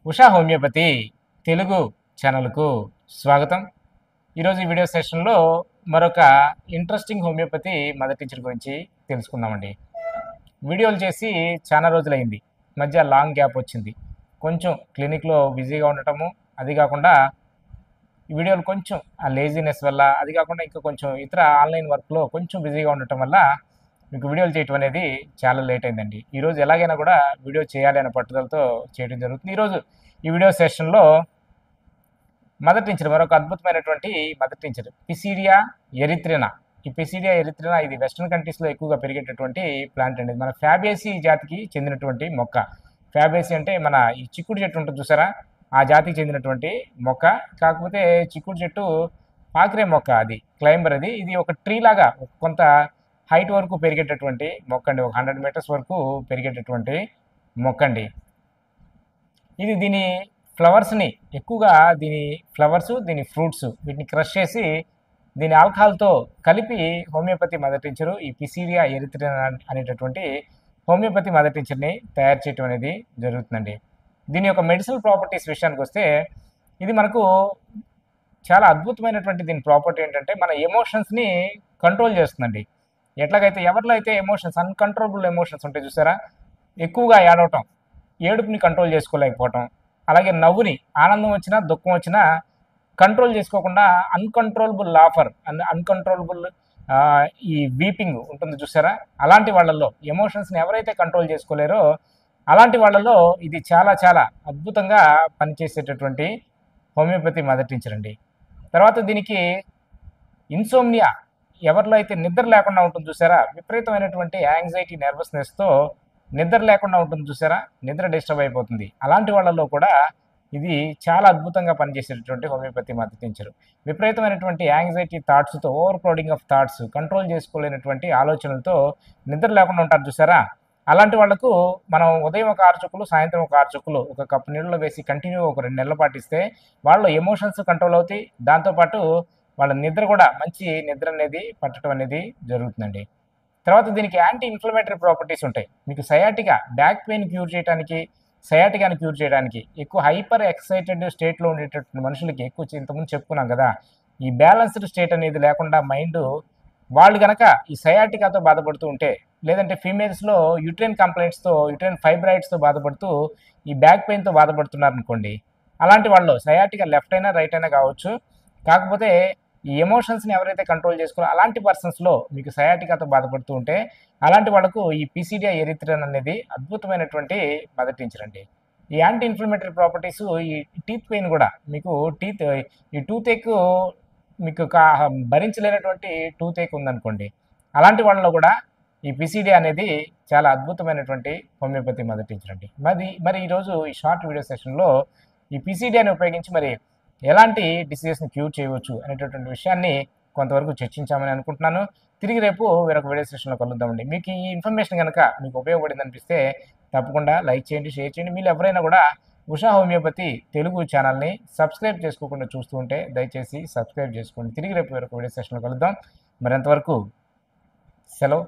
Usha homeopathy Telugu ఛానల్కు స్వాగతం. ఈరోజు ఈ వీడియో సెషన్లో మరొక ఇంట్రెస్టింగ్ హోమియోపతి మదర్ టీచర్ గురించి తెలుసుకుందామండి. వీడియోలు చేసి చాలా రోజులైంది, మధ్య లాంగ్ గ్యాప్ వచ్చింది. కొంచెం క్లినిక్లో బిజీగా ఉండటము, అది కాకుండా ఈ వీడియోలు కొంచెం ఆ లేజినెస్ వల్ల, అది కాకుండా ఇంకా కొంచెం ఇతర ఆన్లైన్ వర్క్లో కొంచెం బిజీగా ఉండటం వల్ల మీకు వీడియోలు చేయటం అనేది చాలా లేట్ అయిందండి. ఈరోజు ఎలాగైనా కూడా వీడియో చేయాలి అనే పట్టుదలతో చేయడం జరుగుతుంది. ఈరోజు ఈ వీడియో సెషన్లో మదర్ టించర్, మరొక అద్భుతమైనటువంటి మదర్ టించర్, పిసిడియా ఎరిత్రినా. ఈ పిసిడియా ఎరిత్రినా ఇది వెస్ట్రన్ కంట్రీస్లో ఎక్కువగా పెరిగేటటువంటి ప్లాంట్ అండి. మన ఫ్యాబేసి జాతికి చెందినటువంటి మొక్క. ఫ్యాబేసి అంటే మన ఈ చిక్కుడు చెట్టు ఉంటుంది చూసారా, ఆ జాతికి చెందినటువంటి మొక్క. కాకపోతే చిక్కుడు చెట్టు పాకిరే మొక్క, అది క్లైంబర్. ఇది ఒక ట్రీ లాగా కొంత హైట్ వరకు పెరిగేటటువంటి మొక్క అండి. ఒక 100 మీటర్స్ వరకు పెరిగేటటువంటి మొక్క అండి. ఇది దీని ఫ్లవర్స్ని ఎక్కువగా, దీని ఫ్లవర్స్, దీని ఫ్రూట్స్, వీటిని క్రష్ చేసి దీని ఆల్కహాల్తో కలిపి హోమియోపతి మదర్ టించరు, ఈ పిసిడియా ఎరిత్రినా అనేటటువంటి హోమియోపతి మదర్ టించర్ని తయారు చేయటం అనేది జరుగుతుందండి. దీని యొక్క మెడిసినల్ ప్రాపర్టీస్ విషయానికి వస్తే, ఇది మనకు చాలా అద్భుతమైనటువంటి దీని ప్రాపర్టీ ఏంటంటే, మన ఎమోషన్స్ని కంట్రోల్ చేస్తుందండి. ఎట్లాగైతే ఎవరిలో అయితే ఎమోషన్స్, అన్కంట్రోలబుల్ ఎమోషన్స్ ఉంటాయి చూసారా, ఎక్కువగా ఏడవటం, ఏడుపుని కంట్రోల్ చేసుకోలేకపోవటం, అలాగే నవ్వుని, ఆనందం వచ్చినా దుఃఖం వచ్చినా కంట్రోల్ చేసుకోకుండా అన్కంట్రోలబుల్ లాఫర్, అన్కంట్రోలబుల్ ఈ వీపింగ్ ఉంటుంది చూసారా, అలాంటి వాళ్ళల్లో ఎమోషన్స్ని ఎవరైతే కంట్రోల్ చేసుకోలేరో అలాంటి వాళ్ళలో ఇది చాలా చాలా అద్భుతంగా పనిచేసేటటువంటి హోమియోపతి మదర్ టించర్ అండి. తర్వాత దీనికి ఇన్సోమ్నియా, ఎవరిలో అయితే నిద్ర లేకుండా ఉంటుంది చూసారా, విపరీతమైనటువంటి యాంగ్జైటీ, నర్వస్నెస్తో నిద్ర లేకుండా ఉంటుంది చూసారా, నిద్ర డిస్టర్బ్ అయిపోతుంది, అలాంటి వాళ్ళలో కూడా ఇది చాలా అద్భుతంగా పనిచేసేటటువంటి హోమియోపతి మదర్ టించర్. విపరీతమైనటువంటి యాంగ్జైటీ థాట్స్తో, over crowding of thoughts, control చేసుకోలేనటువంటి ఆలోచనలతో నిద్ర లేకుండా ఉంటారు చూసారా, అలాంటి వాళ్లకు మనం ఉదయం ఒక 6 చుక్కలు, సాయంత్రం ఒక 6 చుక్కలు ఒక కప్పు నీళ్ళలో వేసి కంటిన్యూ ఒక 2 నెలలు పాటిస్తే వాళ్ళ ఎమోషన్స్ కంట్రోల్ అవుతాయి. దాంతోపాటు వాళ్ళ నిద్ర కూడా, మంచి నిద్ర అనేది పట్టడం అనేది జరుగుతుందండి. తర్వాత దీనికి యాంటీ ఇన్ఫ్లమేటరీ ప్రాపర్టీస్ ఉంటాయి. మీకు సయాటికా, బ్యాక్ పెయిన్ క్యూర్ చేయడానికి, సయాటికాని క్యూర్ చేయడానికి, ఎక్కువ హైపర్ ఎక్సైటెడ్ స్టేట్లో ఉండేటటువంటి మనుషులకి, ఎక్కువ ఇంతకుముందు చెప్పుకున్నాం కదా, ఈ బ్యాలెన్స్డ్ స్టేట్ అనేది లేకుండా మైండ్, వాళ్ళు గనక ఈ సయాటికాతో బాధపడుతూ ఉంటే, లేదంటే ఫీమేల్స్లో యూట్రైన్ కంప్లైంట్స్తో, యూట్రైన్ ఫైబ్రాయిడ్స్తో బాధపడుతూ ఈ బ్యాక్ పెయిన్తో బాధపడుతున్నారనుకోండి, అలాంటి వాళ్ళు సయాటికా లెఫ్ట్ అయినా రైట్ అయినా కావచ్చు, కాకపోతే ఈ ఎమోషన్స్ని ఎవరైతే కంట్రోల్ చేసుకోవాలో అలాంటి పర్సన్స్లో మీకు సయాటికాతో బాధపడుతూ ఉంటే అలాంటి వాళ్ళకు ఈ పిసిడియా ఎరిత్రినా అనేది అద్భుతమైనటువంటి మదర్ టించర్ అండి. ఈ యాంటీ ఇన్ఫ్లమేటరీ ప్రాపర్టీస్, ఈ టీత్ పెయిన్ కూడా, మీకు ఈ టూతేక్ మీకు భరించలేనటువంటి టూతేక్ ఉందనుకోండి, అలాంటి వాళ్ళలో కూడా ఈ పిసిడియా అనేది చాలా అద్భుతమైనటువంటి హోమియోపతి మదర్ టీచర్ అండి. మరి ఈరోజు ఈ షార్ట్ వీడియో సెషన్లో ఈ పిసిడియాని ఉపయోగించి మరి ఎలాంటి డిసీజెస్ని క్యూర్ చేయవచ్చు అనేటటువంటి విషయాన్ని కొంతవరకు చర్చించామని అనుకుంటున్నాను. తిరిగి రేపు వేరొక వీడియో సెషన్లో కలుద్దామండి. మీకు ఈ ఇన్ఫర్మేషన్ కనుక మీకు ఉపయోగపడింది అనిపిస్తే తప్పకుండా లైక్ చేయండి, షేర్ చేయండి. మీరు ఎవరైనా కూడా ఉషా హోమియోపతి తెలుగు ఛానల్ని సబ్స్క్రైబ్ చేసుకోకుండా చూస్తూ ఉంటే దయచేసి సబ్స్క్రైబ్ చేసుకోండి. తిరిగి రేపు వేరొక వీడియో సెషన్లో కలుద్దాం. మరి అంతవరకు సెలవు.